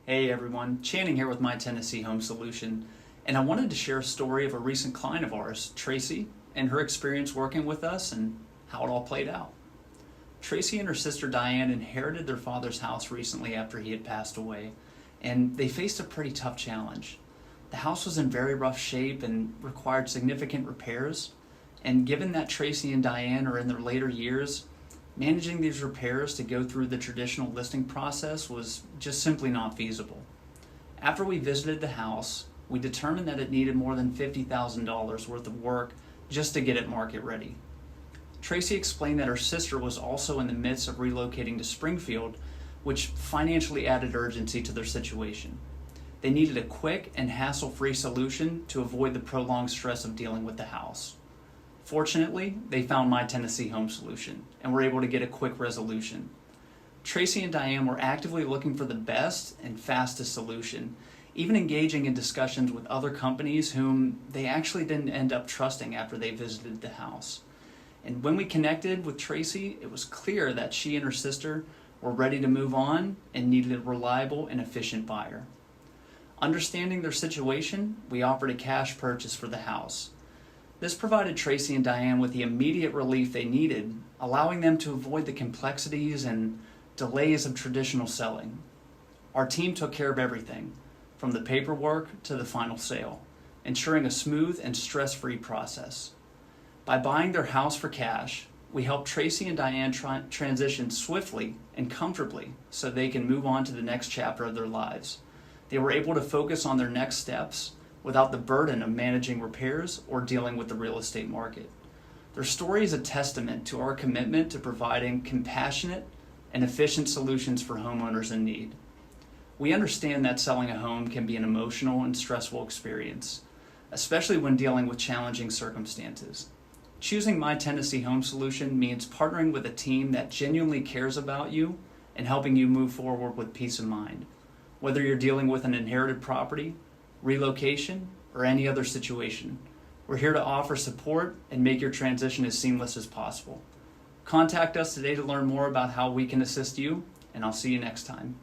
Hey everyone, Channing here with My Tennessee Home Solution, and I wanted to share a story of a recent client of ours, Tracy, and her experience working with us and how it all played out. Tracy and her sister Diane inherited their father's house recently after he had passed away, and they faced a pretty tough challenge. The house was in very rough shape and required significant repairs, and given that Tracy and Diane are in their later years, managing these repairs to go through the traditional listing process was just simply not feasible. After we visited the house, we determined that it needed more than $50,000 worth of work just to get it market ready. Tracy explained that her sister was also in the midst of relocating to Springfield, which financially added urgency to their situation. They needed a quick and hassle-free solution to avoid the prolonged stress of dealing with the house. Fortunately, they found My Tennessee Home Solution and were able to get a quick resolution. Tracy and Diane were actively looking for the best and fastest solution, even engaging in discussions with other companies whom they actually didn't end up trusting after they visited the house. And when we connected with Tracy, it was clear that she and her sister were ready to move on and needed a reliable and efficient buyer. Understanding their situation, we offered a cash purchase for the house. This provided Tracy and Diane with the immediate relief they needed, allowing them to avoid the complexities and delays of traditional selling. Our team took care of everything, from the paperwork to the final sale, ensuring a smooth and stress-free process. By buying their house for cash, we helped Tracy and Diane transition swiftly and comfortably so they can move on to the next chapter of their lives. They were able to focus on their next steps without the burden of managing repairs or dealing with the real estate market. Their story is a testament to our commitment to providing compassionate and efficient solutions for homeowners in need. We understand that selling a home can be an emotional and stressful experience, especially when dealing with challenging circumstances. Choosing My Tennessee Home Solution means partnering with a team that genuinely cares about you and helping you move forward with peace of mind. Whether you're dealing with an inherited property, relocation, or any other situation, we're here to offer support and make your transition as seamless as possible. Contact us today to learn more about how we can assist you, and I'll see you next time.